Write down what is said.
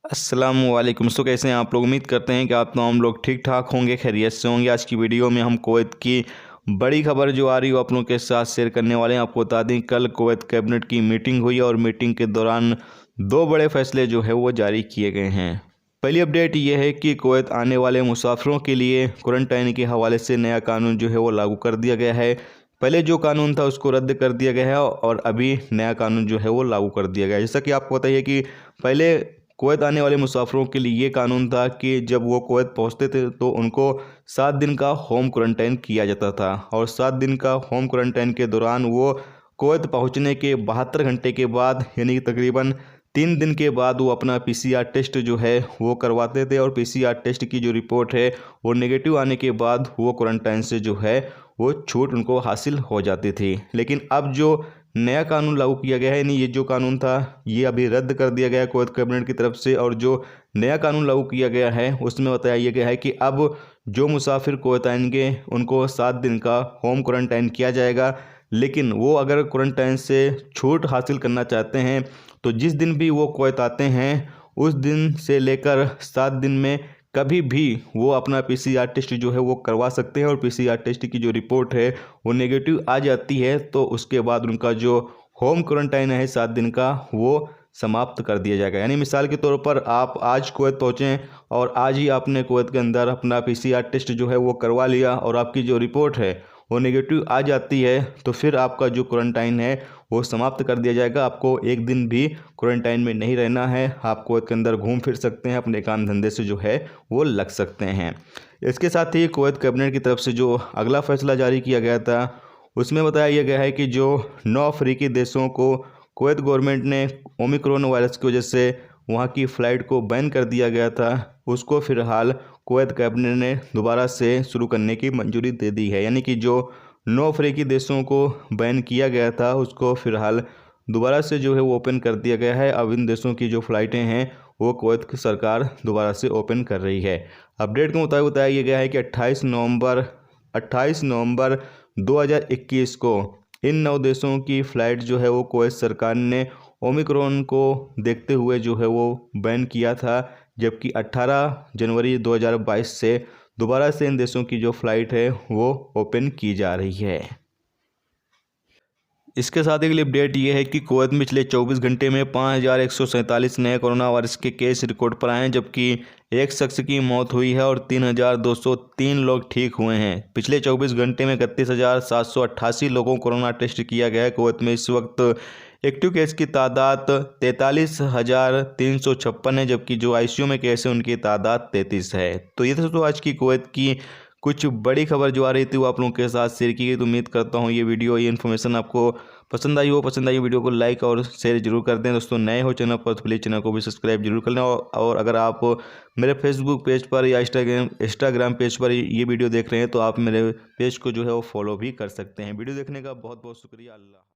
अस्सलामुअलैकुम। कैसे हैं आप लोग? उम्मीद करते हैं कि आप तमाम लोग ठीक ठाक होंगे, खैरियत से होंगे। आज की वीडियो में हम कुवैत की बड़ी खबर जो आ रही है वो आप लोगों के साथ शेयर करने वाले हैं। आपको बता दें, कल कुवैत कैबिनेट की मीटिंग हुई और मीटिंग के दौरान दो बड़े फैसले जो है वो जारी किए गए हैं। पहली अपडेट ये है कि कुवैत आने वाले मुसाफिरों के लिए क्वारंटाइन के हवाले से नया कानून जो है वो लागू कर दिया गया है। पहले जो कानून था उसको रद्द कर दिया गया है और अभी नया कानून जो है वो लागू कर दिया गया है। जैसा कि आपको पता ही है कि पहले कुवैत आने वाले मुसाफिरों के लिए ये कानून था कि जब वो कुवैत पहुंचते थे तो उनको 7 दिन का होम क्वारंटाइन किया जाता था और 7 दिन का होम क्वारंटाइन के दौरान वो कुवैत पहुंचने के 72 घंटे के बाद यानी कि तकरीबन 3 दिन के बाद वो अपना पीसीआर टेस्ट जो है वो करवाते थे और पीसीआर टेस्ट की जो रिपोर्ट है वो नेगेटिव आने के बाद वो क्वारंटाइन से जो है वो छूट उनको हासिल हो जाती थी। लेकिन अब जो नया कानून लागू किया गया है, यानी ये जो कानून था ये अभी रद्द कर दिया गया है कुवैत कैबिनेट की तरफ से, और जो नया कानून लागू किया गया है उसमें बताया गया है कि अब जो मुसाफिर कुवैत आएंगे उनको 7 दिन का होम क्वारंटाइन किया जाएगा। लेकिन वो अगर क्वारंटाइन से छूट हासिल करना चाहते हैं तो जिस दिन भी वो कुवैत आते हैं उस दिन से लेकर 7 दिन में कभी भी वो अपना पीसीआर टेस्ट जो है वो करवा सकते हैं और पीसीआर टेस्ट की जो रिपोर्ट है वो नेगेटिव आ जाती है तो उसके बाद उनका जो होम क्वारंटाइन है 7 दिन का वो समाप्त कर दिया जाएगा। यानी मिसाल के तौर पर आप आज कुवैत पहुँचें और आज ही आपने कुवैत के अंदर अपना पीसीआर टेस्ट जो है वो करवा लिया और आपकी जो रिपोर्ट है वो नेगेटिव आ जाती है तो फिर आपका जो क्वारंटाइन है वो समाप्त कर दिया जाएगा। आपको एक दिन भी क्वारंटाइन में नहीं रहना है, आप कुवैत के अंदर घूम फिर सकते हैं, अपने काम धंधे से जो है वो लग सकते हैं। इसके साथ ही कुवैत कैबिनेट की तरफ से जो अगला फैसला जारी किया गया था उसमें बताया गया है कि जो 9 अफ्रीकी देशों को कुवैत गवर्नमेंट ने ओमिक्रॉन वायरस की वजह से वहाँ की फ़्लाइट को बैन कर दिया गया था उसको फ़िलहाल कुवैत कैबिनेट ने दोबारा से शुरू करने की मंजूरी दे दी है। यानी कि जो 9 अफ्रीकी देशों को बैन किया गया था उसको फ़िलहाल दोबारा से जो है वो ओपन कर दिया गया है। अब इन देशों की जो फ़्लाइटें हैं वो कुवैत की सरकार दोबारा से ओपन कर रही है। अपडेट के मुताबिक बताया गया है कि 28 नवंबर 2021 को इन 9 देशों की फ़्लाइट जो है वो कुवैत सरकार ने ओमिक्रॉन को देखते हुए जो है वो बैन किया था, जबकि 18 जनवरी 2022 से दोबारा से इन देशों की जो फ़्लाइट है वो ओपन की जा रही है। इसके साथ ही अगली अपडेट ये है कि कुवैत में पिछले 24 घंटे में 5147 नए कोरोना वायरस के केस रिकॉर्ड पर आए हैं, जबकि एक शख्स की मौत हुई है और 3203 लोग ठीक हुए हैं। पिछले 24 घंटे में 31,788 लोगों को कोरोना टेस्ट किया गया है। कुवैत में इस वक्त एक्टिव केस की तादाद 43,356 है, जबकि जो आईसीयू में केस है उनकी तादाद 33 है। तो ये तो आज की कुवैत की कुछ बड़ी खबर जो आ रही थी वो आप लोगों के साथ शेयर की गई। तो उम्मीद करता हूँ ये इन्फॉर्मेशन आपको पसंद आई वीडियो को लाइक और शेयर जरूर कर दें। दोस्तों नए हो चैनल पर तो प्लीज़ चैनल को भी सब्सक्राइब जरूर कर लें और अगर आप मेरे फेसबुक पेज पर या इंस्टाग्राम पेज पर ये वीडियो देख रहे हैं तो आप मेरे पेज को जो है वो फॉलो भी कर सकते हैं। वीडियो देखने का बहुत बहुत शुक्रिया। अल्लाह।